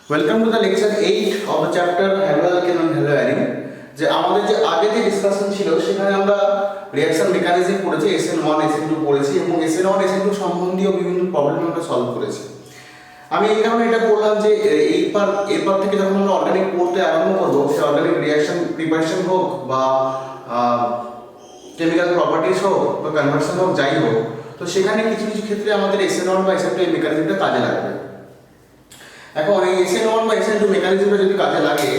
Welcome to the lecture 8 of the chapter haloalkane and haloarene. যে আমাদের যে আগে যে ডিসকাশন ছিল সেখানে আমরা রিঅ্যাকশন মেকানিজম পড়েছি, SN1 SN2 পড়েছি এবং SN1 SN2 সম্বন্ধীয় বিভিন্ন প্রবলেম আমরা সলভ করেছি। আমি এই কারণে এটা বললাম যে এরপর থেকে যখন আমরা অর্গানিক পড়তে আরম্ভ করবো, সে অর্গানিক রিঅ্যাকশন প্রিপারেশন হোক বা কেমিক্যাল প্রপার্টিজ হোক বা কনভার্সন হোক, যাই হোক, তো সেখানে কিছু কিছু ক্ষেত্রে আমাদের SN1 বা SN2 এই মেকানিজমটা কাজে লাগবে। এখন এই SN1 বা SN2 মেকানিজমটা যদি কাজে লাগে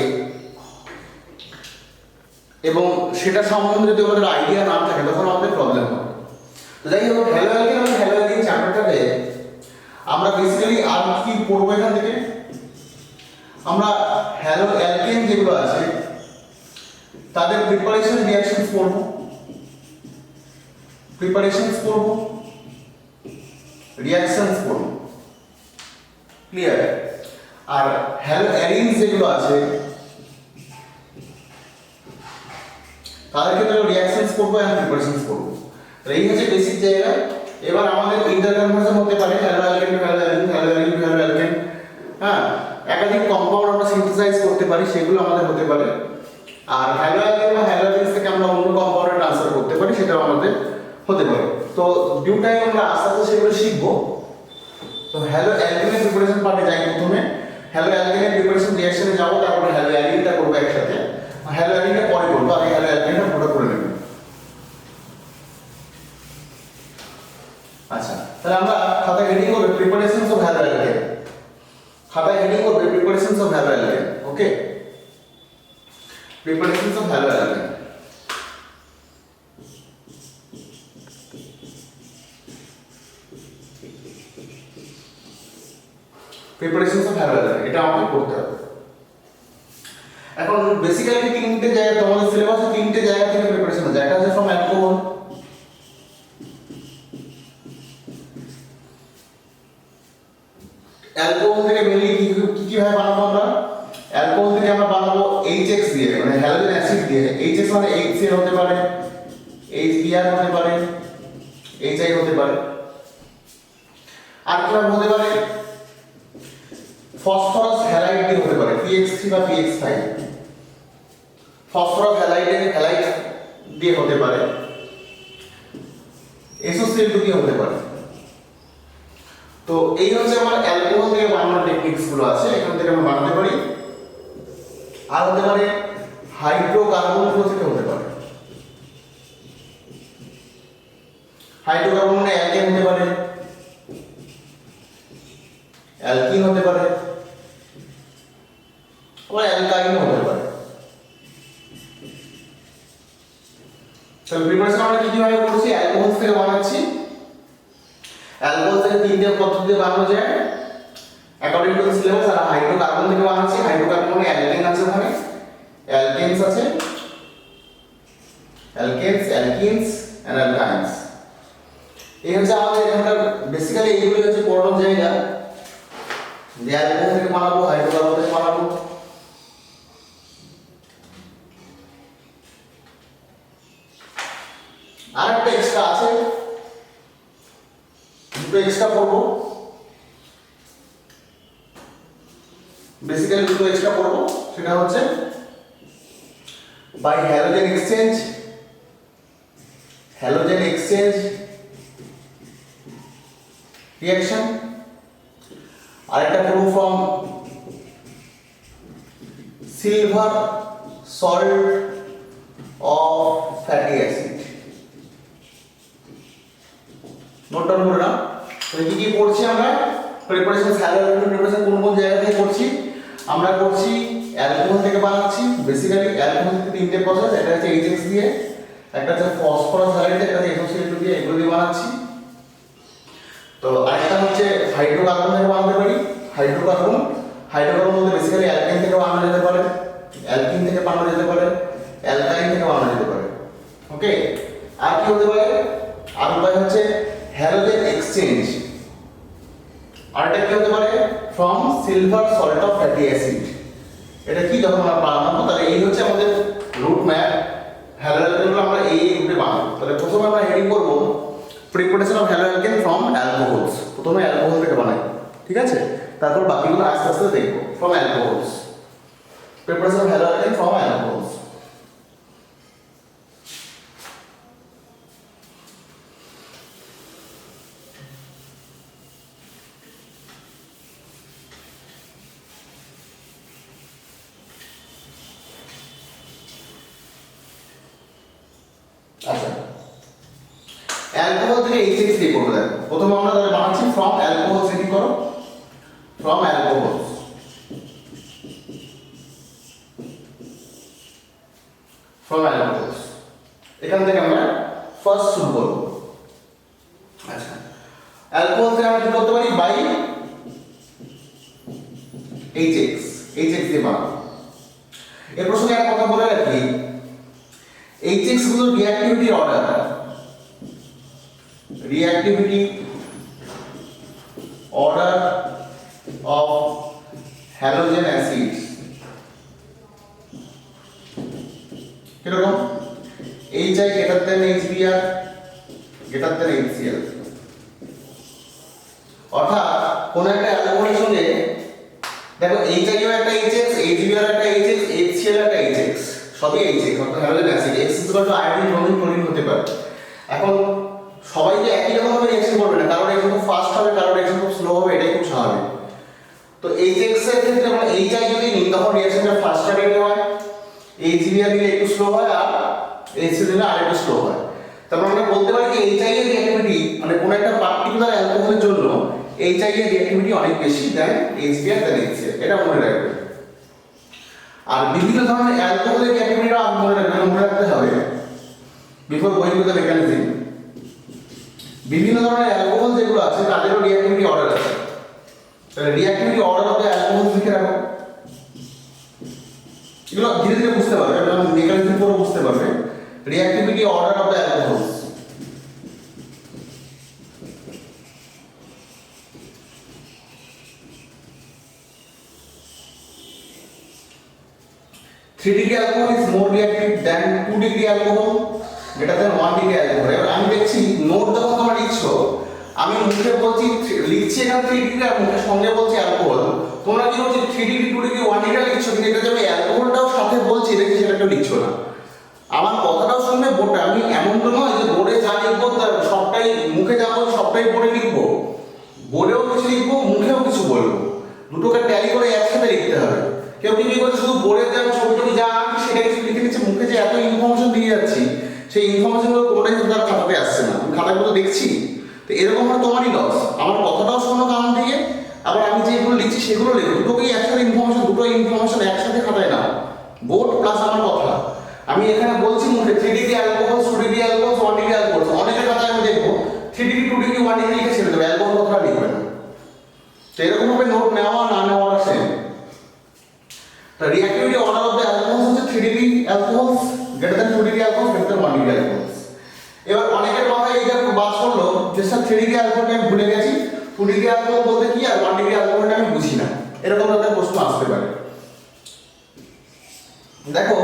এবং সেটা সম্বন্ধে যদি আমাদের আইডিয়া না থাকে তখন আমাদের প্রবলেম হবে। তো যাই হোক, হ্যালো অ্যালকেন এবং হ্যালো অ্যালকেন চ্যাপ্টারটাতে আমরা বেসিক্যালি আর কি পড়বো এখান থেকে? আমরা হ্যালো অ্যালকেন যেগুলো আছে তাদের প্রিপারেশন রিঅ্যাকশনস পড়বো, প্রিপারেশনস পড়বো, রিঅ্যাকশনস পড়বো। ক্লিয়ার? আর হ্যালো অ্যারিনস যেগুলো আছে তাদের ক্ষেত্রে রিঅ্যাকশনস করবো এন্ড প্রিপারেশনস করবো। এই হচ্ছে বেসিক জায়গা। এবার আমাদের ইন্টারকনভার্সন হতে পারে haloalkane to haloarene, haloarene to haloalkane. হ্যাঁ, একাধিক কম্পাউন্ড আমরা সিনথেসাইজ করতে পারি, সেগুলো আমাদের হতে পারে। আর হ্যালো অ্যালকেন বা হ্যালো অ্যারিনস থেকে আমরা অন্য কম্পাউন্ডে ট্রান্সফার করতে পারি, সেটাও আমাদের হতে পারে। তো ডিউ টাইম আমরা আস্তে আস্তে সেগুলো শিখবো। তো হ্যালো অ্যালকেনের প্রিপারেশন পার্টে যাই প্রথমে। হ্যালো অ্যালকেনের প্রিপারেশন রিঅ্যাকশনে যাব, তারপরে হ্যালো অ্যারিনটা করবো একসাথে। হ্যালো অ্যারিনটা পরে করবো, আগে হ্যালো অ্যালকেনটা পুরো করে নেব। আচ্ছা, তাহলে আমরা খাতায় হেডিং করব প্রিপারেশনস অফ হ্যালো অ্যালকেন। খাতায় হেডিং করব preparations of hello alkane. Okay, preparations of hello alkane. Preparations of hello alkane এটা আমাকে করতে হবে। এখন বেসিক্যালি তিনটে জায়গা তোমাদের সিলেবাসে, তিনটে জায়গা থেকে প্রিপারেশন আছে। একটা হচ্ছে ফ্রম অ্যালকোহল, অ্যালকোহল থেকে মেনলি কি ভাবে বানাবো আমরা? অ্যালকোহল থেকে আমরা বানাবো HX দিয়ে, মানে হ্যালোজেন অ্যাসিড দিয়ে। HX মানে HCl হতে পারে, HBr হতে পারে, HI হতে পারে। আর কি হতে পারে? ফসফরাস হ্যালাইড দিয়ে হতে পারে, PX3 বা PX5। ফসফরাস হ্যালাইড দিয়ে হতে পারে, SOCl2 দিয়ে হতে পারে। তো এই হচ্ছে আমার অ্যালকোহল থেকে বানানোর টেকনিকস গুলো আছে, এখান থেকে আমরা বানাতে পারি। আর হতে পারে হাইড্রোকার্বন থেকে হতে পারে। হাইড্রোকার্বন মানে অ্যালকেন হতে পারে, অ্যালকিন হতে পারে, বা অ্যালকাইন হতে পারে। তাহলে প্রিপারেশন আমরা কি কিভাবে করছি? অ্যালকোহল থেকে বানাচ্ছি। অ্যালকোহল থেকে তিনটে পদ্ধতিতে বানানো যায় অ্যাকর্ডিং টু দ্য সিলেবাস। আর হাইড্রোকার্বন থেকে বানাচ্ছি। হাইড্রোকার্বন মানে অ্যালকেন আছে, ওখানে অ্যালকেনস আছে, অ্যালকেনস, অ্যালকিনস এন্ড অ্যালকাইনস। এই হচ্ছে আমাদের এখানকার বেসিক্যালি এইগুলো হচ্ছে পড়ানোর জায়গা। যে অ্যালকোহল থেকে বানাবো, হাইড্রোকার্বন থেকে বানাবো। আর একটা এক্সট্রা আছে, দুটো এক্সট্রা পড়বো, বেসিক্যালি দুটো এক্সট্রা পড়বো। সেটা হচ্ছে by halogen exchange, halogen exchange reaction. আর একটা পড়বো from silver salt of fatty acid. Note down করে নাও। তো কি কি পড়ছি আমরা? প্রিপারেশন হ্যালো অ্যালকেন প্রিপারেশন কোন কোন জায়গা থেকে করছি? আমরা করছি অ্যালকোহল থেকে বানাচ্ছি। বেসিক্যালি অ্যালকোহল থেকে তিনটে প্রসেস, একটা হচ্ছে HX দিয়ে, একটা হচ্ছে ফসফরাস হ্যালাইড, একটা হচ্ছে SOCl2 দিয়ে, এগুলো দিয়ে বানাচ্ছি। তো আরেকটা হচ্ছে হাইড্রোকার্বন থেকে বানাতে পারি। হাইড্রোকার্বন মধ্যে বেসিক্যালি অ্যালকেন থেকে বানানো যেতে পারে, অ্যালকিন থেকে বানানো যেতে পারে, অ্যালকাইন থেকে বানানো যেতে পারে। ওকে, আর কি হতে পারে? আর উপায় হচ্ছে হ্যালোজেন এক্সচেঞ্জ। আরেকটা কি হতে পারে? From silver salt of fatty acid. এটা কি যখন আমরা বানাবো, তাহলে এই হচ্ছে আমাদের রুট ম্যাপ। হ্যালো অ্যালকেনগুলো আমরা এই রুটে বানাবো। তাহলে প্রথমে আমরা হেডিং করব preparation of hello alkane from alcohols. প্রথমে অ্যালকোহল থেকে বানাই, ঠিক আছে? তারপর বাকিগুলো আস্তে আস্তে দেখবো। From alcohols, preparation of halogen from alcohols. আচ্ছা, অ্যালকোহল থেকে H6 দিয়ে করবো। দেখো প্রথমে আমরা তাহলে বানাচ্ছি ফ্রম অ্যালকোহল সেটিং করো, ফ্রম অ্যালকোহল, ফ্রম অ্যালকোহল, এখান থেকে আমরা ফার্স্ট শুরু করবো। আচ্ছা, অ্যালকোহল থেকে আমরা কি করতে পারি, বাই H6 দিয়ে বানাবো। এর প্রসঙ্গে একটা কথা বলে রাখি, H6 গুলো reactivity order, reactivity order of halogen acids কিরকম, HI greater than HBr greater than HCl। অর্থাৎ কোন একটা অ্যালকোহলের সঙ্গে দেখো HI ও একটা HX, HBr একটা HX, HCl একটা HX, সবই HX অর্থাৎ halogen acid. X iodine, bromine, chlorine হতে পারে। এখন সবাই যে একই রকম ভাবে রিঅ্যাকশন করবে না, কারণ একজন খুব ফাস্ট হবে, কারণ একজন খুব স্লো হবে, এটাই খুব স্বাভাবিক। তো HX এর ক্ষেত্রে আমরা HI যদি নিই তখন রিঅ্যাকশনটা ফাস্ট রেটে হয়, HBr দিলে একটু স্লো হয়, আর HCl দিলে আরেকটু স্লো হয়। তারপর আমরা বলতে পারি যে HI এর রিঅ্যাক্টিভিটি মানে কোন একটা পার্টিকুলার অ্যালকোহলের জন্য HI এর রিঅ্যাক্টিভিটি অনেক বেশি দেন HBr দেন HCl, এটা মনে রাখবে। আর বিভিন্ন ধরনের অ্যালকোহলের রিঅ্যাক্টিভিটিটা মনে রাখতে হবে before going to the mechanism. বিভিন্ন ধরনের অ্যালকোহল যেগুলো আছে তাদেরও রিঅ্যাক্টিভিটি অর্ডার আছে, তাহলে reactivity order of the alcohol লিখে রাখো। এগুলো ধীরে ধীরে বুঝতে পারবে, এবং মেকানিজম পুরো বুঝতে পারবে। Reactivity order of the alcohols, three degree alcohol is more reactive than 2 degree alcohol greater than 1 degree alcohol. এবার আমি দেখছি নোট যখন তোমরা লিখছো, আমি মুখে বলছি লিখছি এখানে 3 ডিগ্রি আর মুখের সঙ্গে বলছি অ্যালকোহল, তোমরা কি হচ্ছে 3 ডিগ্রি 2 ডিগ্রি 1 ডিগ্রি লিখছো, কিন্তু এটা যে আমি অ্যালকোহলটাও সাথে বলছি দেখি সেটা একটু লিখছো না। আমার কথাটাও শুনবে বোর্ডে, আমি এমন তো নয় যে বোর্ডে যা লিখবো সবটাই মুখে যা বলবো সবটাই বোর্ডে লিখবো, বোর্ডেও কিছু লিখবো মুখেও কিছু বলবো, দুটোকে ট্যালি করে একসাথে লিখতে হবে। কেউ কি করছে শুধু বোর্ডে যা ছবি টবি যা আঁকি সেটা কিছু লিখে নিচ্ছে, মুখে যে এত ইনফরমেশন দিয়ে যাচ্ছি সেই ইনফরমেশনগুলো কোনোটাই কিন্তু তার খাতাতে আসছে না, আমি খাতাগুলো দেখছি। তো এরকম হলে তোমারই লস, আমার কথাটাও শোনো কান থেকে, আবার আমি যেগুলো লিখছি সেগুলো লেখো, দুটোকেই একসাথে ইনফরমেশন, দুটো ইনফরমেশন একসাথে খাতায় নাও, বোর্ড প্লাস আমার কথা। আমি এখানে বলছি মুখে 3 degree alcohol, 2 degree alcohol, 1 degree alcohol, অনেকের কথায় আমি দেখবো 3 ডিগ্রি 2 ডিগ্রি 1 ডিগ্রি লিখে ছেড়ে দেবে, অ্যালকোহল কথাটা লিখবে না। তো এরকম ভাবে নোট নেওয়া না নেওয়াটা সেম। তো reactivity order of the alcohols হচ্ছে 3 degree alcohols greater than 2 degree alcohol greater than 1 degree alcohols. এবার অনেকের মাথায় এইটা বাস করলো যে স্যার 3 ডিগ্রি অ্যালকোহলটা আমি ভুলে গেছি, 2 ডিগ্রি অ্যালকোহল বলতে কি আর 1 ডিগ্রি অ্যালকোহলটা আমি বুঝি না, এরকম একটা প্রশ্ন আসতে পারে। দেখো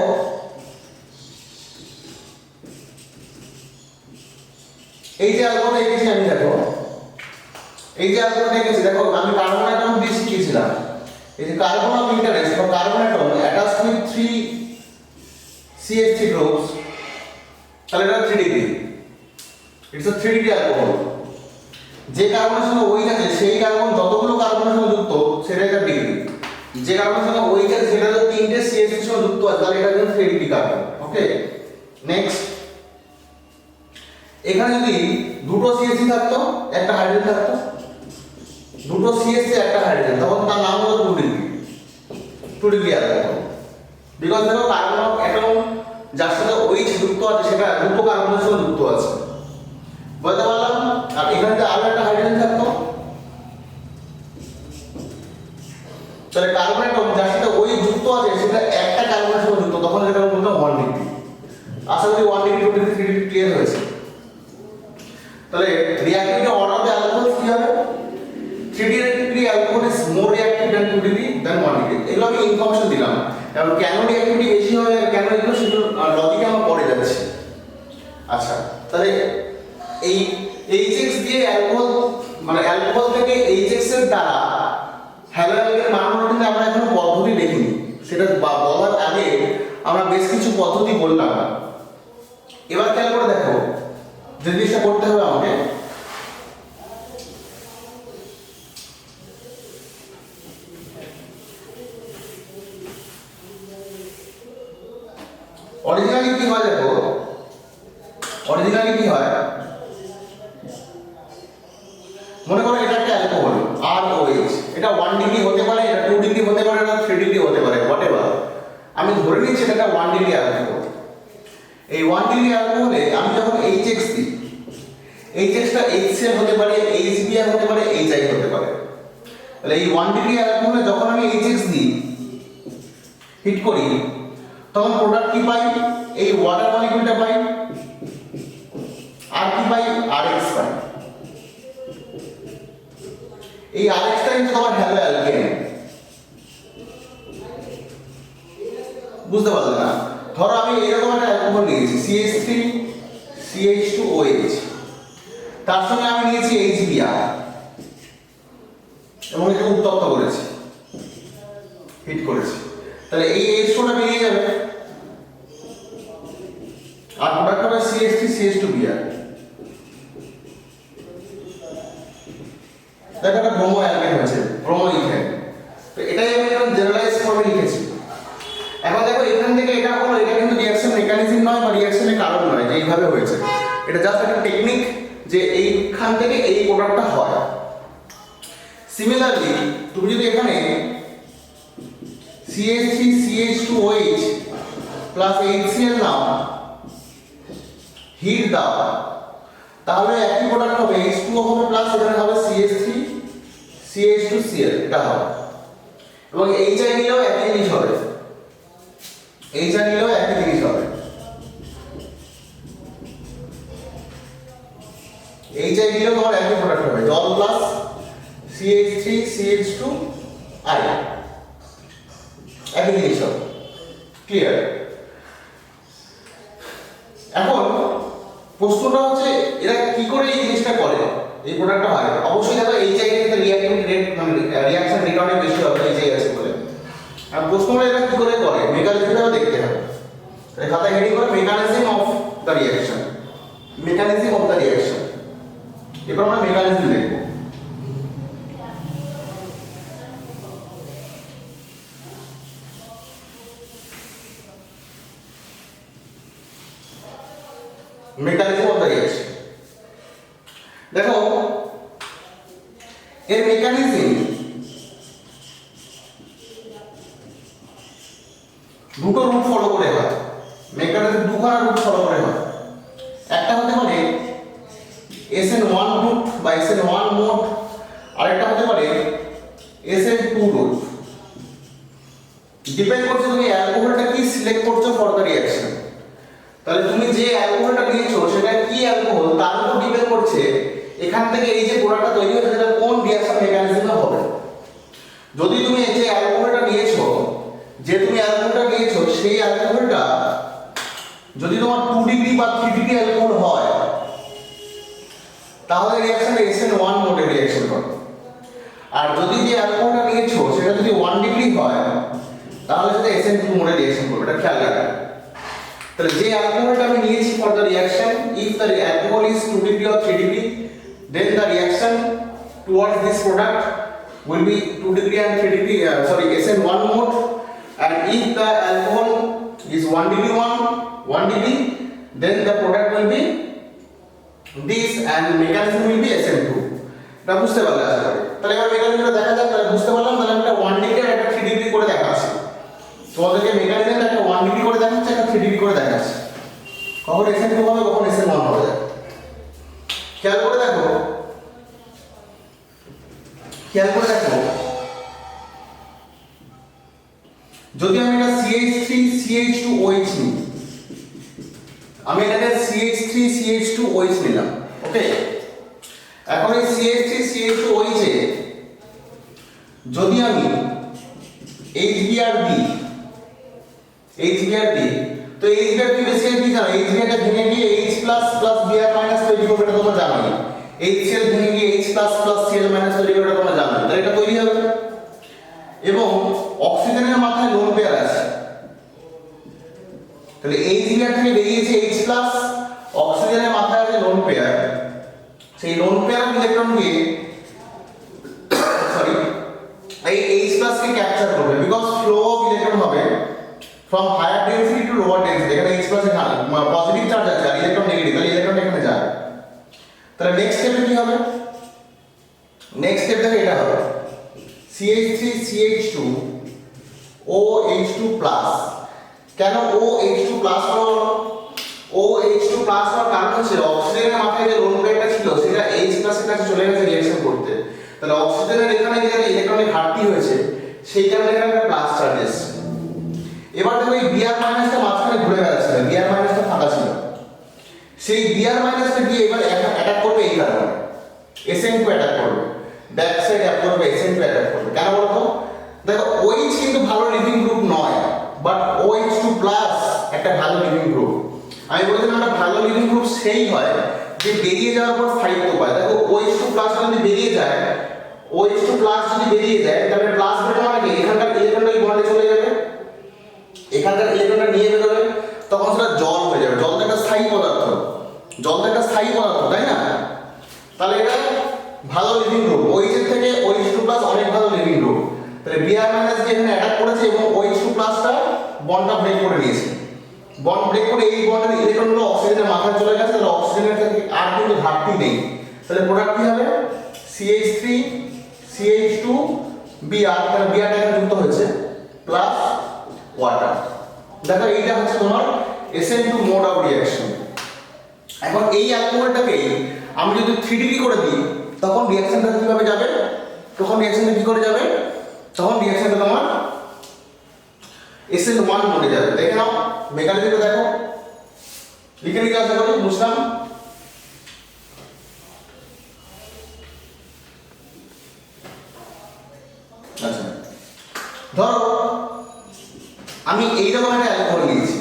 এই যে অ্যালকোহল এঁকেছি আমি, দেখো এই যে অ্যালকোহল এঁকেছি, দেখো আমি কার্বন অ্যাটম দিয়ে শিখিয়েছিলাম, এই যে কার্বন অফ ইন্টারেস্ট বা carbon atom attached with 3 CH3 groups, তাহলে এটা 3 degree, it's a 3 degree alcohol. যে কার্বনের সঙ্গে ওইচ আছে সেই কার্বন যতগুলো কার্বনের সঙ্গে যুক্ত সেটা একটা ডিগ্রি, যে কার্বনের সঙ্গে ওইচ আছে সেটা তো 3টে CH3 এর সঙ্গে যুক্ত আছে, তাহলে এটা হচ্ছে 3 ডিগ্রি কার্বন। ওকে, নেক্সট এখানে যদি দুটো CH3 থাকতো একটা হাইড্রোজেন থাকতো, দুটো CH3 একটা হাইড্রোজেন, তখন তার নাম হলো 2 ডিগ্রি, 2 ডিগ্রি অ্যালকোহল। বিকজ দেখো কার্বন অফ অ্যাটম যার সাথে OH যুক্ত আছে সেটা দুটো কার্বনের সঙ্গে যুক্ত আছে, বুঝতে পারলাম। আর এখানে যে আরো একটা হাইড্রোজেন থাকতো, তাহলে কার্বন অ্যাটম যার সাথে OH যুক্ত আছে সেটা একটা কার্বনের সঙ্গে যুক্ত, তখন সেটা বলতে 1 ডিগ্রি। আশা করি 1 ডিগ্রি 2 ডিগ্রি 3 ডিগ্রি ক্লিয়ার হয়েছে। তাহলে reactivity order of the alcohols কি হবে, 3 degree alcohol is more reactive than 2 degree than 1 degree. এগুলো আমি ইনফরমেশন দিলাম, এবং কেন রিঅ্যাক্টিভিটি বেশি হয় আর কেন এগুলো সেগুলো লজিকে আমরা পড়ে যাচ্ছি। আচ্ছা, তাহলে এই HX দিয়ে অ্যালকোহল মানে অ্যালকোহল থেকে HX এর দ্বারা হ্যালো অ্যালকেনের বানানোর কিন্তু আমরা এখনো পদ্ধতি দেখিনি, সেটা বলার আগে আমরা বেশ কিছু পদ্ধতি বললাম। এবার খেয়াল করে দেখো যে জিনিসটা করতে হবে আমাকে, অরিজিনালি কি হয় দেখো, অরিজিনালি কি হয়, মনে করো এটা একটা অ্যালকোহল ROH, এটা 1 ডিগ্রি হতে পারে, এটা 2 ডিগ্রি হতে পারে, এটা 3 ডিগ্রি হতে পারে, হোয়াটএভার। আমি ধরে নিচ্ছি এটা 1 ডিগ্রি অ্যালকোহল। এই 1 ডিগ্রি অ্যালকোহলে আমি যখন HX দিই, HX টা HCl হতে পারে, HBr হতে পারে, HI হতে পারে। তাহলে এই 1 ডিগ্রি অ্যালকোহলে যখন আমি HX দিই, হিট করি, তখন প্রোডাক্ট কি পাই, এই ওয়াটার মলিকিউলটা পাই, আর কি পাই, RH পাই। এই RH টা কিন্তু আমার হ্যালো অ্যালকেন, বুঝতে পারলে না? ধরো আমি এরকম একটা অ্যালকোহল নিয়েছি CH3 CH2OH, তার সঙ্গে আমি নিয়েছি HBr এবং এটা উত্তপ্ত করেছি, হিট করেছি, তাহলে এই H2 টা বেরিয়ে যাবে আর প্রোডাক্ট হবে CH3 CH2Br। দেখো একটা ব্রোমো অ্যালকেন হয়েছে, ব্রোমো ইথেন। তো এটাই আমি একটা জেনারেলাইজ ফর্মে লিখেছি। এখন দেখো এখান থেকে এটা হলো, এটা কিন্তু রিঅ্যাকশন মেকানিজম নয় বা রিঅ্যাকশনের কারণ নয় যে এইভাবে হয়েছে, এটা জাস্ট একটা টেকনিক যে এইখান থেকে এই প্রোডাক্টটা হয়। সিমিলারলি তুমি যদি এখানে CH3 CH2OH প্লাস HCl নাও, হিট দাও, তাহলে একই প্রোডাক্ট হবে, H2O হবে প্লাস এখানে হবে CH3 CH2Cl, এটা হবে। এবং HI নিলেও একই জিনিস হবে, HI নিলেও একই জিনিস হবে। HI নিলেও তোমার একই প্রোডাক্ট হবে, জল প্লাস CH3 CH2I, একই জিনিস হবে। ক্লিয়ার? এখন প্রশ্নটা হচ্ছে এরা কি করে এই জিনিসটা করে, এই প্রোডাক্টটা হয়। অবশ্যই দেখো HI এর ক্ষেত্রে রিঅ্যাক্টিভিটি রেট মানে রিঅ্যাকশন রেট অনেক বেশি হবে HI আছে বলে। আর প্রশ্নটা এরা কি করে করে মেকানিজমটাও দেখতে হবে। তাই খাতায় হেডিং করে mechanism of the reaction, mechanism of the reaction. এবার আমরা মেকানিজম দেখব। মেকানিজম অফ দ্য রিঅ্যাকশন দেখো, এর মেকানিজম দুটো রুট ফলো করে হয়, মেকানিজম দুখানা রুট ফলো করে হয়। একটা হতে পারে SN1 রুট বা SN1 মোড, আরেকটা হতে পারে SN2 রুট। ডিপেন্ড করছে তুমি অ্যালকোহলটা কি সিলেক্ট করছো ফর দ্য রিঅ্যাকশন। তাহলে তুমি যে অ্যালকোহলটা নিয়েছো সেটা কি অ্যালকোহল তার উপর ডিপেন্ড করছে এখান থেকে এই যে প্রোডাক্টটা তৈরি হচ্ছে সেটা কোন রিঅ্যাকশন মেকানিজমে হবে। যদি তুমি এই যে অ্যালকোহলটা নিয়েছো, সেই অ্যালকোহলটা যদি তোমার 2 ডিগ্রি বা 3 ডিগ্রি অ্যালকোহল হয়, তাহলে রিঅ্যাকশনটা SN1 মোডে রিঅ্যাকশন করে। আর যদি যে অ্যালকোহলটা নিয়েছো সেটা যদি 1 ডিগ্রি হয়, তাহলে সেটা SN2 মোডে রিঅ্যাকশন করবে। এটা খেয়াল রাখবে। তাহলে যে অ্যালকোহলটা আমি নিয়েছি for the reaction, if the alcohol is 2 degree or 3 degree, then the reaction towards this product will be 2 degree and 3 degree SN1 mode, and if the alcohol is 1 degree, then the product will be this and mechanism will be SN2. এটা বুঝতে পারলে আশা করি। তাহলে এবার মেকানিজমটা দেখা যাক। তাহলে বুঝতে পারলাম, তাহলে আমরা 1 ডিগ্রি আর একটা 3 ডিগ্রি করে দেখাচ্ছি তোমাদেরকে। মেকানিজমটা একটা 1 ডিগ্রি করে দেখাচ্ছে, একটা 3 ডিগ্রি করে দেখাচ্ছে। কখন SN2 হবে, কখন SN1 হবে। খেয়াল করে দেখো, যদি আমি এটা CH3 CH2OH নিই, আমি এটাকে CH3 CH2OH নিলাম, ওকে। এখন এই CH3 CH2OH এ যদি আমি HBr দিই, তো HBr কি বেসিক্যালি কি জানো, HBr টা ভেঙে গিয়ে H+ Br- তৈরি করবে, এটা তোমরা জানোই। HCl ভেঙে গিয়ে H++ Cl- তৈরি করবে, এটা তোমরা জানো। তাহলে এটা তৈরি হবে। এবং অক্সিজেনের মাথায় লোন পেয়ার আছে, তাহলে HBr থেকে বেরিয়েছে H প্লাস, অক্সিজেনের মাথায় আছে লোন পেয়ার, সেই লোন পেয়ার ইলেকট্রনকে সরি এই H প্লাস কে ক্যাপচার করবে, বিকজ ফ্লো অফ ইলেকট্রন হবে from higher density to lower density. এখানে H প্লাস এখানে পজিটিভ চার্জ আছে আর ইলেকট্রন নেগেটিভ, তাহলে ইলেকট্রন এখানে যায়। তাহলে নেক্সট স্টেপে কি হবে? নেক্সট স্টেপ দেখো এটা হবে CH3CH2 OH2 প্লাস। কেন OH2 প্লাস হলো? OH2 প্লাস হওয়ার কারণ হচ্ছে অক্সিজেনের মাথায় যে লোন পেয়ারটা ছিল সেটা H প্লাসের কাছে চলে গেছে রিঅ্যাকশন করতে, তাহলে অক্সিজেনের এখানে যে ইলেকট্রনের ঘাটতি হয়েছে সেই কারণে এখানে প্লাস চার্জ এসেছে। এবার দেখো এই Br মাইনাসটা মাঝখানে ঘুরে বেড়াচ্ছিল, Br মাইনাসটা ফাঁকা ছিল, সেই Br মাইনাসটা গিয়ে এবার অ্যাটাক করবে এই কারণে SN2 অ্যাটাক করবে, ব্যাক সাইড অ্যাটাক করবে, SN2 অ্যাটাক করবে। কেন বলতো? দেখো OH কিন্তু ভালো লিভিং গ্রুপ নয়, বাট OH2 প্লাস একটা ভালো লিভিং গ্রুপ। আমি বলেছিলাম একটা ভালো লিভিং গ্রুপ সেই হয় যে বেরিয়ে যাওয়ার পর স্থায়িত্ব পায়। দেখো OH2 প্লাস যদি বেরিয়ে যায়, OH2 প্লাস যদি বেরিয়ে যায় তাহলে প্লাস বেরোনো মানে কি এখানকার ইলেকট্রনটা এই বন্ডে চলে যাবে, এখানকার ইলেকট্রনটা নিয়ে বেরোবে, তখন সেটা জল হয়ে যাবে। জল তো একটা স্থায়ী পদার্থ, জল তো একটা স্থায়ী পদার্থ, তাই না? তাহলে এটা ভালো লিভিং গ্রুপ, OH এর থেকে OH2 প্লাস অনেক ভালো লিভিং গ্রুপ। তাহলে Br মাইনাস যে এখানে অ্যাটাক করেছে এবং OH2 প্লাসটা বন্ডটা ব্রেক করে নিয়েছে, বন্ড ব্রেক করে এই বন্ডের ইলেকট্রনগুলো অক্সিজেনের মাথায় চলে গেছে, তাহলে অক্সিজেনের থেকে আর কিন্তু ঘাটতি নেই। তাহলে প্রোডাক্ট কি হবে? CH3 CH2 Br, তাহলে Br টা এখানে যুক্ত হয়েছে প্লাস ওয়াটার। দেখো এইটা হচ্ছে তোমার SN2 মোড অফ রিঅ্যাকশন। এখন এই অ্যালকোহলটাকে আমি যদি 3 ডিগ্রি করে দিই তখন রিঅ্যাকশনটা কিভাবে যাবে? তখন রিঅ্যাকশনটা কি করে যাবে? তখন রিঅ্যাকশনটা তোমার SN1 মোডে যাবে। দেখে নাও মেকানিজমটা, দেখো লিখে নিতে আশা করি বুঝলাম। আচ্ছা, ধরো আমি এইরকম একটা অ্যালকোহল নিয়েছি,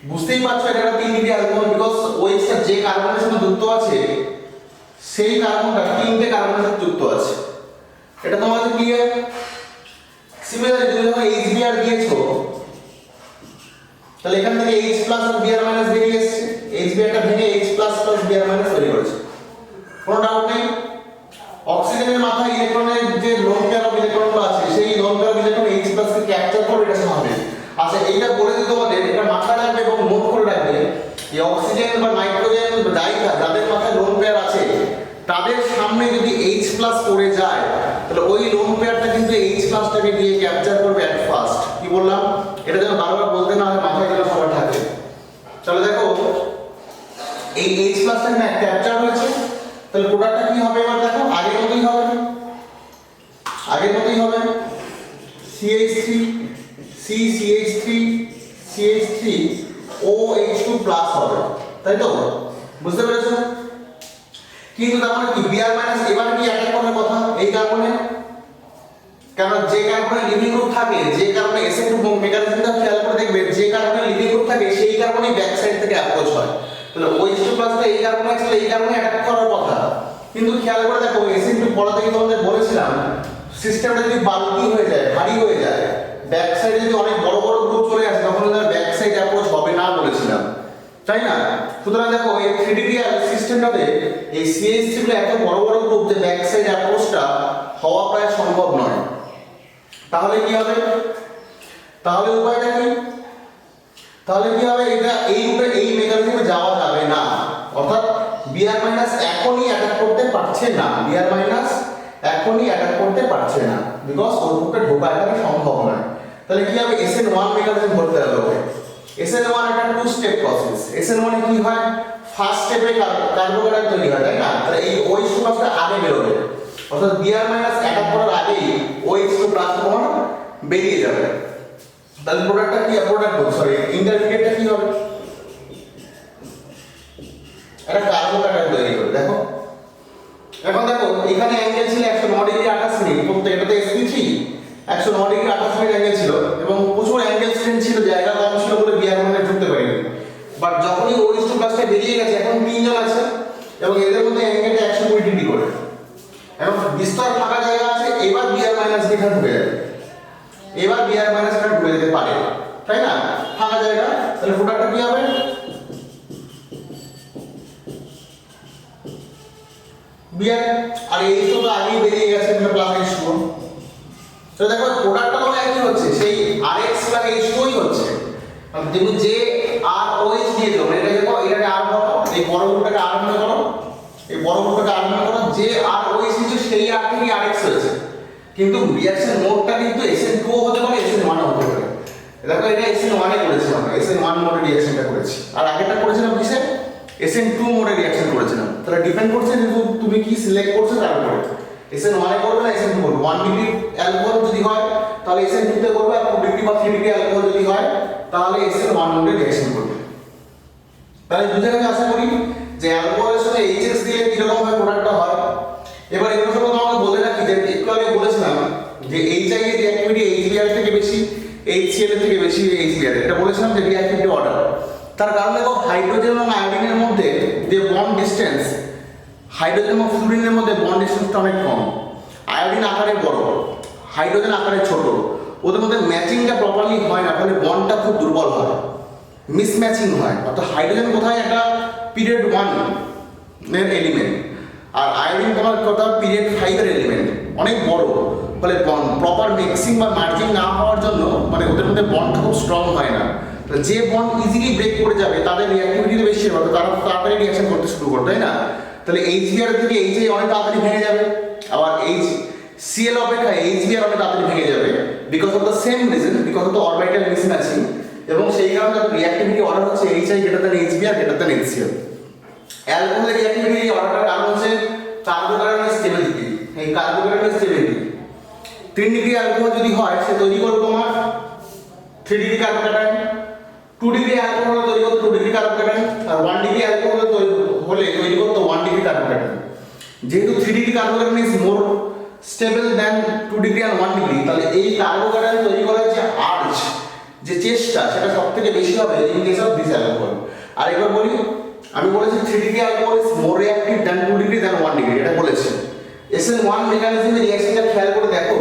বুঝতেই পারছো এটা একটা 3 ডিগ্রি অ্যালকোহল, বিকজ OH টা যে কার্বনের সাথে যুক্ত আছে সেই কার্বনটা 3টে কার্বনের সাথে যুক্ত আছে। এটা তোমার কাছে ক্লিয়ার? সিমিলারলি তুমি যখন HBr দিয়েছো তাহলে এখান থেকে H প্লাস আর Br মাইনাস বেরিয়ে এসেছে, HBr টা ভেঙে H plus plus Br minus তৈরি করেছে, কোনো ডাউট নেই। অক্সিজেনের মাথায় ইলেকট্রনের যে লোন পেয়ার অফ ইলেকট্রনগুলো আছে সেই lone pair of electron H plus কে ক্যাপচার করবে, এটা স্বাভাবিক। আচ্ছা, এইটা বলে দিই তোমাদের, এটা মাথায় রাখবে এবং নোট করে রাখবে এই অক্সিজেন বা নাইট্রোজেন বা ডাইকা যাদের মাথায় লোন পেয়ার আছে তাদের সামনে যদি H প্লাস পড়ে যায় তাহলে ওই লোন পেয়ারটা কিন্তু H প্লাসটাকে দিয়ে ক্যাপচার করবে অ্যাট ফার্স্ট। কি বললাম? এটা যেন বারবার বলতে না হয়, মাথায় যেন সবার থাকে। তাহলে দেখো এই H প্লাসটা না ক্যাপচার হয়েছে, তাহলে প্রোডাক্টটা কি হবে? এবার দেখো আগের মতোই হবে, আগের মতোই হবে CH3 CH3 CH3 OH2 plus হবে, তাই তো? বুঝতে পেরেছো? কিন্তু তার মানে কি Br মাইনাস এবার কি অ্যাটাক করার কথা এই কার্বনে, কারণ যে কার্বনে লিভিং গ্রুপ থাকে, যে কারণে SN2 মেকানিজমটা খেয়াল করে দেখবে, যে কার্বনে লিভিং গ্রুপ থাকে সেই কার্বনেই ব্যাক সাইড থেকে অ্যাপ্রোচ হয়। তাহলে OH2 প্লাসটা এই কার্বনে ছিল, এই কার্বনে অ্যাটাক করার কথা, কিন্তু খেয়াল করে দেখো SN2 পড়া থেকে তোমাদের বলেছিলাম সিস্টেমটা যদি বাল্কি হয়ে যায়, ভারী হয়ে যায়, ব্যাক সাইডে যদি অনেক বড় বড় গ্রুপ চলে আসে তখন তার ব্যাক সাইড অ্যাপ্রোচ হবে না বলেছিলাম, তাই না? সুতরাং দেখো এই 3 ডিগ্রি সিস্টেমটাতে এই CH3 গুলো এত বড় বড় গ্রুপ যে ব্যাক সাইড অ্যাপ্রোচটা হওয়া প্রায় সম্ভব নয়। তাহলে কি হবে? তাহলে উপায়টা কি? তাহলে কি হবে? এটা এই রূপে এই মেকানিজমে যাওয়া যাবে না, অর্থাৎ Br মাইনাস এখনই অ্যাটাক করতে পারছে না, Br মাইনাস এখনই অ্যাটাক করতে পারছে না, বিকজ ওর পক্ষে ঢোকা এখানে সম্ভব নয়। তাহলে কি হবে? SN1 মেকানিজম করতে হবে। SN1 একটা 2 স্টেপ প্রসেস। SN1 এ কি হয়? ফার্স্ট স্টেপে কার্বোহাইড্রেট তৈরি হয়, তাই না? তাহলে এই OH2 প্লাসটা আগে বেরোবে, অর্থাৎ Br মাইনাস অ্যাটাক করার আগেই OH2 প্লাস তোমার বেরিয়ে যাবে। তাহলে প্রোডাক্টটা কি? প্রোডাক্ট সরি ইন্টারমিডিয়েটটা কি হবে? একটা কার্বোহাইড্রেট তৈরি করে। দেখো এখন দেখো এখানে অ্যাঙ্গেল ছিল 109 ডিগ্রি 28 মিনিট, প্রত্যেকটাতে sp3 109 ডিগ্রি 28 মিনিট অ্যাঙ্গেল ছিল এবং প্রচুর অ্যাঙ্গেল স্ট্রেন্থ ছিল, জায়গা কম ছিল বলে Br মাইনাস ঢুকতে পারেনি। বাট যখনই OH2 প্লাসটা বেরিয়ে গেছে এখন তিনজন আছে এবং এদের মধ্যে অ্যাঙ্গেলটা 120 ডিগ্রি করে, মাইনাস বি এখানে ঢুকে যাবে, এবার বি আর মাইনাস এখানে ঢুকে যেতে পারে, তাই না, ফাঁকা জায়গা, তাহলে প্রোডাক্টটা কি হবে বি আর এই তো আগেই বেরিয়ে গেছে এখানে প্লাস এইচ টু। তো দেখো প্রোডাক্টটা তো একই হচ্ছে, সেই আর এক্স প্লাস এইচ টু ই হচ্ছে, তুমি যে আর ও এইচ দিয়ে দাও, এটা দেখো এটাকে আর করো, এই বড় রূপটাকে আর মনে করো, এই বড় রূপটাকে আর মনে করো, যে আর ও এইচ দিয়েছে সেই আর থেকে আর এক্স হয়েছে, কিন্তু রিঅ্যাকশন মোডটা কিন্তু SN2 হতে পারে, SN1 হতে পারে। দেখো এটা SN1 এ করেছি আমরা, SN1 মোডে রিঅ্যাকশনটা করেছি, আর আগেরটা করেছিলাম কিসে, SN2 মোডে রিঅ্যাকশন করেছিলাম। তাহলে ডিপেন্ড করছে যে তুমি কি সিলেক্ট করছো তার উপরে, SN1 এ করবে না SN2 করবে। 1 ডিগ্রি অ্যালকোহল যদি হয় তাহলে SN2 তে করবে, আর 2 ডিগ্রি বা 3 ডিগ্রি অ্যালকোহল যদি হয় তাহলে SN1 মোডে রিঅ্যাকশন করবে। তাহলে বুঝে গেছে আশা করি যে অ্যালকোহলের সাথে HX দিলে কি রকম ভাবে প্রোডাক্টটা হয়। এবার এই প্রসঙ্গে তোমাকে বলে রাখি যে একটু আগে বলেছিলাম যে HI এর রিঅ্যাক্টিভিটি HBr থেকে বেশি, HCl এর থেকে বেশি HBr, এটা বলেছিলাম যে রিঅ্যাক্টিভিটি অর্ডার। তার কারণ দেখো হাইড্রোজেন এবং আয়োডিনের মধ্যে যে বন্ড ডিসটেন্স, হাইড্রোজেন এবং ফ্লুরিনের মধ্যে বন্ড ডিসটেন্সটা অনেক কম, আয়োডিন আকারে বড়, হাইড্রোজেন আকারে ছোট, ওদের মধ্যে ম্যাচিংটা প্রপারলি হয় না, ফলে বন্ডটা খুব দুর্বল হয়, মিসম্যাচিং হয়। অর্থাৎ হাইড্রোজেন কোথায় একটা পিরিয়ড 1 এর এলিমেন্ট, আর আয়োডিন তোমার কোথাও পিরিয়ড 5 এর এলিমেন্ট, অনেক বড়, ফলে প্রপার মিক্সিং বা মার্জিং না হওয়ার জন্য মানে ওদের মধ্যে বন্ডটা খুব স্ট্রং হয় না। যে বন্ড ইজিলি ব্রেক করে যাবে তাদের রিঅ্যাক্টিভিটি বেশি হবে, তারা তাড়াতাড়ি রিঅ্যাকশন করতে শুরু করবে, তাই না। তাহলে HBr থেকে HI অনেক তাড়াতাড়ি ভেঙে যাবে, আবার HCl অপেক্ষা HBr অনেক তাড়াতাড়ি ভেঙে যাবে, because of the same reason, because of the orbital mismatching. এবং সেই কারণে তাদের রিঅ্যাক্টিভিটি অর্ডার হচ্ছে HI greater than HBr greater than HCl। অ্যালকোহলের রিঅ্যাক্টিভিটি অর্ডারটার কারণ হচ্ছে কার্বোকার্বনের স্টেবিলিটি, এই কার্বোকার্বনের স্টেবিলিটি। 3 ডিগ্রি অ্যালকোহল যদি হয় সে তৈরি করবে তোমার 3 ডিগ্রি কার্বোক্যাটায়ন, 2 ডিগ্রি অ্যালকোহল তৈরি করতে 2 ডিগ্রি কার্বোক্যাটায়ন, আর 1 ডিগ্রি অ্যালকোহল হলে তৈরি করতে 1 ডিগ্রি কার্বোক্যাটায়ন। যেহেতু 3 degree carbocation is more stable than 2 degree আর 1 ডিগ্রি, তাহলে এই কার্বোক্যাটায়ন তৈরি করার যে আর্জ, যে চেষ্টা, সেটা সবথেকে বেশি হবে in case of this alcohol. আর এবার বলি, আমি বলেছি 3 degree alcohol is more reactive than 2 degree than 1 degree, এটা বলেছি। SN1 মেকানিজমের রিঅ্যাকশনটা খেয়াল করে দেখো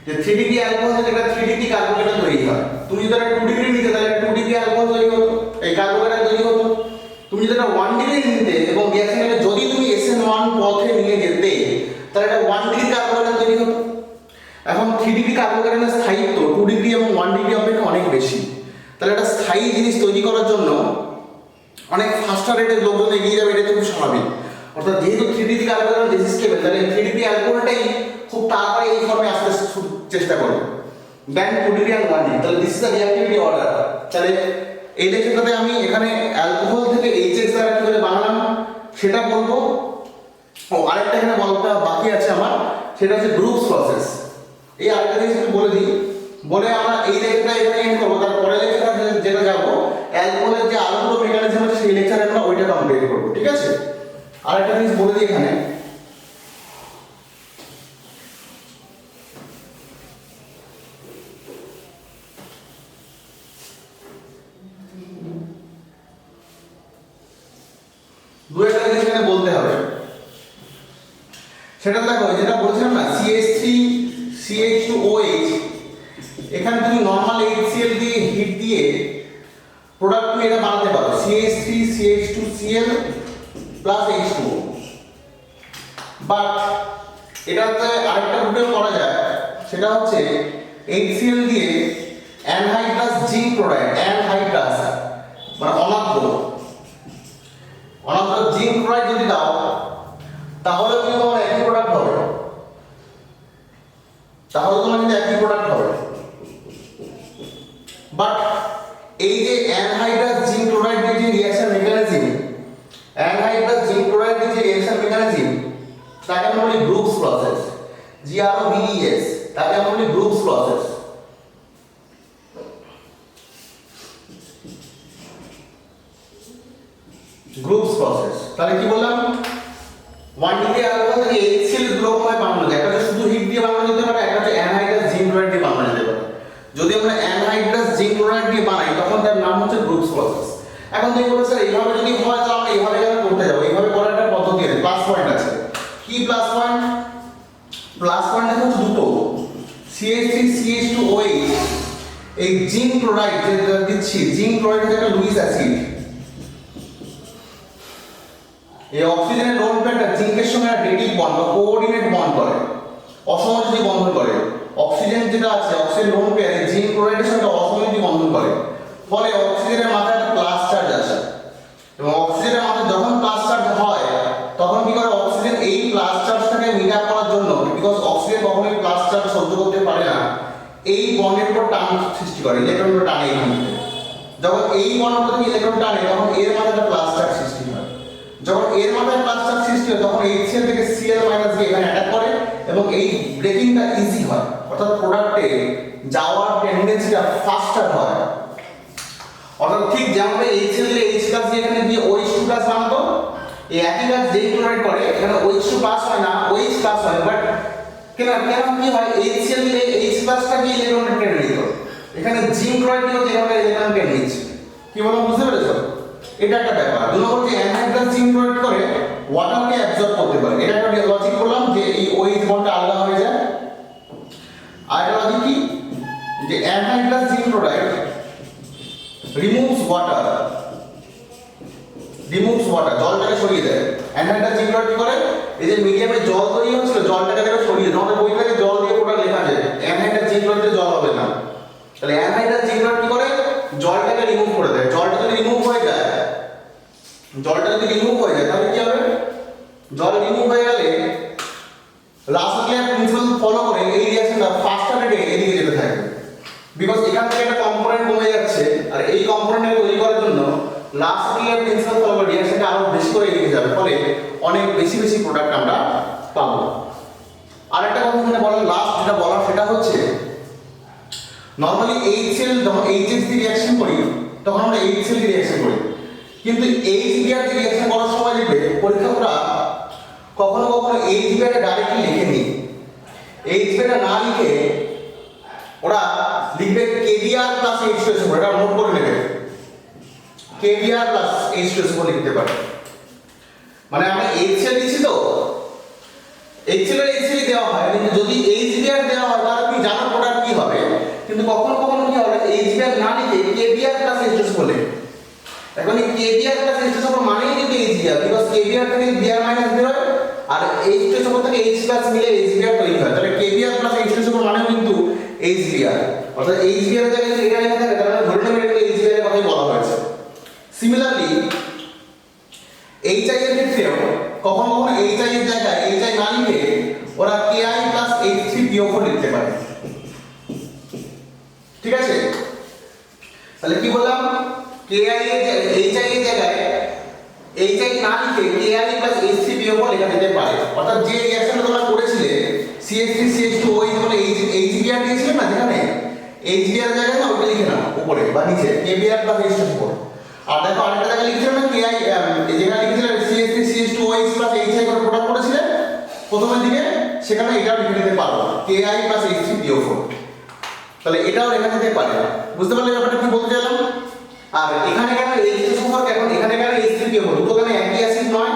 যে 3 ডিগ্রি অ্যালকোহল থেকে একটা 3 ডিগ্রি কার্বোক্যাটায়ন তৈরি হয়। তুমি যদি একটা 2 ডিগ্রি নিতে তাহলে 2 ডিগ্রি অ্যালকোহল তৈরি হতো, এই কার্বোক্যাটায়ন তৈরি হতো। তুমি যদি একটা 1 ডিগ্রি নিতে এবং রিঅ্যাকশনটাকে যদি তুমি SN1 পথে নিয়ে যেতে তাহলে এটা 1 ডিগ্রি কার্বোক্যাটায়ন তৈরি হতো। এখন 3 ডিগ্রি কার্বোক্যাটায়নের স্থায়িত্ব 2 ডিগ্রি এবং 1 ডিগ্রি অপেক্ষা অনেক বেশি, তাহলে একটা স্থায়ী জিনিস তৈরি করার জন্য অনেক ফাস্টার রেটে লোকজন এগিয়ে যাবে, এটা তো খুব স্বাভাবিক। অর্থাৎ যেহেতু 3 ডিগ্রি কার্বোক্যাটায়ন বেশি স্টেবল, তাহলে 3 ডিগ্রি অ্যালকোহলটাই খুব তাড়াতাড়ি এই ফর্মে আসতে চেষ্টা করবে দেন 2 ডিগ্রি আর 1 ডিগ্রি। তাহলে this is the reactivity order. তাহলে এই লেকচারটাতে আমি এখানে অ্যালকোহল থেকে HX দ্বারা কি করে বানালাম সেটা বলবো। ও আরেকটা এখানে বলতে বাকি আছে আমার, সেটা হচ্ছে গ্রুপস প্রসেস। এই আরেকটা জিনিস একটু বলে দিই, বলে আমরা এই লেকচারটা এখানে এন্ড করবো। তার পরের লেকচারটা যেটা যাবো অ্যালকোহলের যে আরো মেকানিজম আছে সেই লেকচারে আমরা ওইটা কমপ্লিট করবো, ঠিক আছে। আরেকটা জিনিস বলে দিই এখানে, দু একটা জিনিস এখানে বলতে হবে। সেটা দেখো যেটা বলছিলাম না CH3 CH2OH, এখানে তুমি নরমাল HCl দিয়ে হিট দিয়ে প্রোডাক্ট তুমি এটা বানাতে পারো CH3 CH2Cl plus H2O। But এটাতে আরেকটা রূপে করা যায়, সেটা হচ্ছে HCl দিয়ে অ্যানহাইড্রাস জিঙ্ক ক্লোরাইড, অ্যানহাইড্রাস মানে অনাদ্র জিঙ্ক ক্লোরাইড যদি দাও তাহলে কিন্তু তোমার একই প্রোডাক্ট হবে, বাট এই যে অ্যানহাইড্রাস জিঙ্ক ক্লোরাইড যে রিঅ্যাকশন মেকানিজম, তাকে আমরা বলি গ্রুপস প্রসেস, GROVES, তাকে আমরা বলি গ্রুপস প্রসেস। গ্রুপস প্রসেস তাহলে কি বললাম, 1 ডিগ্রি অ্যালকোহল থেকে HCl গ্রুপ হয় বানানো যায়, একটা শুধু হিট দিয়ে বানানো যেতে পারে, একটা হচ্ছে অ্যানহাইড্রাস জিঙ্ক ক্লোরাইড দিয়ে বানানো যেতে পারে। যদি আমরা অ্যানহাইড্রাস জিঙ্ক ক্লোরাইড দিয়ে বানাই তখন তার নাম হচ্ছে গ্রুপস প্রসেস। এখন তুমি বলছো স্যার এইভাবে যদি হয় তাহলে আমরা এইভাবে কেন করতে যাব, এইভাবে করার একটা পদ্ধতি আছে, প্লাস পয়েন্ট আছে। কি প্লাস পয়েন্ট? প্লাস পয়েন্ট দেখো হচ্ছে দুটো, CH3CH2OH, এই জিঙ্ক ক্লোরাইড যেটা দিচ্ছি, জিঙ্ক ক্লোরাইড হচ্ছে একটা লুইস অ্যাসিড। এই অক্সিজেনের লোন পেয়ারটা জিঙ্কের সঙ্গে ডেটিক বন্ড বা কোঅর্ডিনেট বন্ড করে, অসমযোজী বন্ধন করে। অক্সিজেন যেটা আছে, অক্সিজেন লোন পেয়ার এই জিঙ্ক ক্লোরাইডের সঙ্গে অসমযোজী বন্ধন করে, ফলে অক্সিজেনের মাথায় একটা প্লাস চার্জ আসে। এবং অক্সিজেনের মাথায় যখন প্লাস চার্জ হয় তখন কি করে, অক্সিজেন এই প্লাস চার্জটাকে মিট আপ করার জন্য, বিকজ অক্সিজেন কখনোই প্লাস চার্জ সহ্য করতে পারে না, এই বন্ডের উপর টান সৃষ্টি করে, ইলেকট্রনগুলো টানে এখান থেকে। যখন এই বন্ডের উপর থেকে ইলেকট্রন টানে তখন এর মাথায় একটা প্লাস চার্জ সৃষ্টি হয়। যখন এর মাথায় প্লাস চার্জ সৃষ্টি হয় তখন HCl থেকে Cl মাইনাস গিয়ে এখানে অ্যাটাক করে এবং এই ব্রেকিংটা ইজি হয়, অর্থাৎ প্রোডাক্টে যাওয়ার টেন্ডেন্সিটা ফাস্টার হয়। অর্থাৎ ঠিক যেমন HCl দিয়ে H প্লাস দিয়ে এখানে দিয়ে OH2 প্লাস বানাতো, এই একই কাজ যেই ক্লোরাইড করে এখানে OH2 প্লাস হয় না, OH প্লাস হয়। বাট কেন কি হয়, HCl দিলে H প্লাসটা গিয়ে ইলেকট্রন টেনে নিত, এখানে জিঙ্ক ক্লোরাইড দিয়েও যেভাবে ইলেকট্রন টেনে নিচ্ছে। কি বললাম বুঝতে পেরেছো? এটা একটা ব্যাপার। দুই নম্বর যে অ্যানহাইড্রাস জিঙ্ক ক্লোরাইড করে ওয়াটারকে অ্যাবজর্ব করতে পারে, এটা একটা লজিক বললাম যে এই OH বন্ডটা আলাদা হয়ে যায়। আর একটা লজিক কি, যে anhydrous zinc chloride removes water, জলটাকে সরিয়ে দেয়। অ্যানহাইড্রাস জিঙ্ক ক্লোরাইড কি করে, এই যে মিডিয়ামে জল তৈরি হচ্ছিল জলটাকে সরিয়ে দেয়। আমাদের বইটাকে জল দিয়ে প্রোডাক্ট লেখা যায়, অ্যানহাইড্রাস জিঙ্ক ক্লোরাইডে জল হবে না। তাহলে অ্যানহাইড্রাস জিঙ্ক ক্লোরাইড কি করে, জলটাকে রিমুভ করে দেয়। জলটা যদি রিমুভ হয়ে যায় তাহলে কি হবে, জল রিমুভ হয়ে গেলে লাস্টলি প্রিন্সিপাল ফলো করে এই রিঅ্যাকশনটা ফাস্টার রেটে এদিকে যেতে থাকবে, বিকজ এখান থেকে একটা কম্পোনেন্ট কমে যাচ্ছে আর এই কম্পোনেন্টকে তৈরি করার জন্য লাস্টলি প্রিন্সিপাল ফলো করে রিঅ্যাকশনটা আরো বেশি করে এগিয়ে যাবে, ফলে অনেক বেশি প্রোডাক্ট আমরা পাবো। আরেকটা কথা এখানে বলার, লাস্ট যেটা বলার সেটা হচ্ছে, নরমালি HCl যখন HH দিয়ে রিঅ্যাকশন করি তখন আমরা HCl দিয়ে রিঅ্যাকশন করি, কিন্তু HBr দিয়ে রিঅ্যাকশন করার সময় দেখবে পরীক্ষকরা কখনো HBr টা ডাইরেক্টলি লিখে নি, HBr টা না লিখে ওরা লিখবে KBr প্লাস H2SO4, এটা নোট করে নেবে, KBr প্লাস H2SO4 লিখতে পারে। মানে আমরা HCl দিচ্ছি তো, HCl দেওয়া হয়, কিন্তু যদি HBr দেওয়া হয় তাহলে তুমি জানো প্রোডাক্ট কি হবে, কিন্তু কখনো কি হবে HBr না লিখে KBr প্লাস H2SO4 লিখে। এখন এই KBr প্লাস H2SO4 মানেই কিন্তু HBr, বিকজ KBr থেকে Br মাইনাস বের হয় আর H2SO4 থেকে H প্লাস মিলে HBr তৈরি হয়। তাহলে KBr প্লাস H2SO4 মানেও কিন্তু HBr, অর্থাৎ HBr এর জায়গায় যদি এটা লেখা থাকে তাহলে ধরে নেবে এটা HBr এর কথাই বলা হয়েছে। সিমিলারলি HI এর ক্ষেত্রেও কখনো HI এর জায়গায় HI না লিখে ওরা Ki প্লাস H3PO4 লিখতে পারে। ঠিক আছে, তাহলে কি বললাম, HI এর জায়গায় HI না লিখে Ki প্লাস H3PO4 লেখা যেতে পারে। অর্থাৎ যে রিঅ্যাকশনটা তোমরা করেছিলে CH3CH2OH বলে HBr দিয়েছিলে না, যেখানে HBr এর জায়গায় না ওটা লিখে নাও উপরে বা নিচে KBr প্লাস H2SO4। আর দেখো আরেকটা জায়গায় লিখেছিলে না Ki, যেখানে লিখেছিলে CH3CH2OH প্লাস HI করে প্রোডাক্ট করেছিলে প্রথমের দিকে, সেখানে এটাও লিখে নিতে পারো Ki প্লাস H3PO4, তাহলে এটাও লেখা যেতে পারে। বুঝতে পারলে ব্যাপারটা কি বলতে চাইলাম? আর এখানে কেন H2SO4, এখন এখানে কেন H3PO4, দুটো কেন একই অ্যাসিড নয়?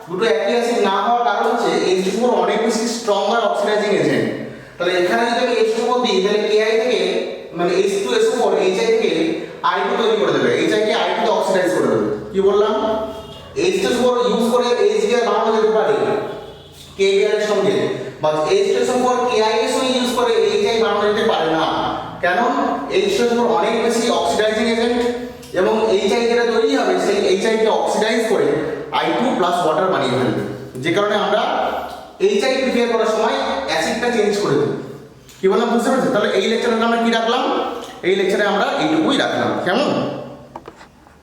দুটো একই অ্যাসিড না হওয়ার কারণ হচ্ছে H2SO4 অনেক বেশি স্ট্রঙ্গার অক্সিডাইজিং এজেন্ট। তাহলে এখানে যদি আমি H2SO4 দিই তাহলে Ki থেকে মানে H2SO4 HI থেকে I2 তৈরি করে দেবে, HI কে I2 তে অক্সিডাইজ করে দেবে। কি বললাম, H2SO4 ইউজ করে HBr বানানো যেতে পারে KBr এর সঙ্গে, বা H2SO4 Ki এর সঙ্গে ইউজ করে HI বানানো যেতে পারে না। কেন, H2SO4 অনেক বেশি অক্সিডাইজিং এজেন্ট এবং HI যেটা তৈরি হবে সেই HI কে অক্সিডাইজ করে I2 প্লাস ওয়াটার বানিয়ে ফেলবে, যে কারণে আমরা HI প্রিপেয়ার করার সময় অ্যাসিডটা চেঞ্জ করে দেব। কি বললাম বুঝতে পারছো? তাহলে এই লেকচারে আমরা কি রাখলাম, এই লেকচারে আমরা এইটুকুই রাখলাম। কেমন?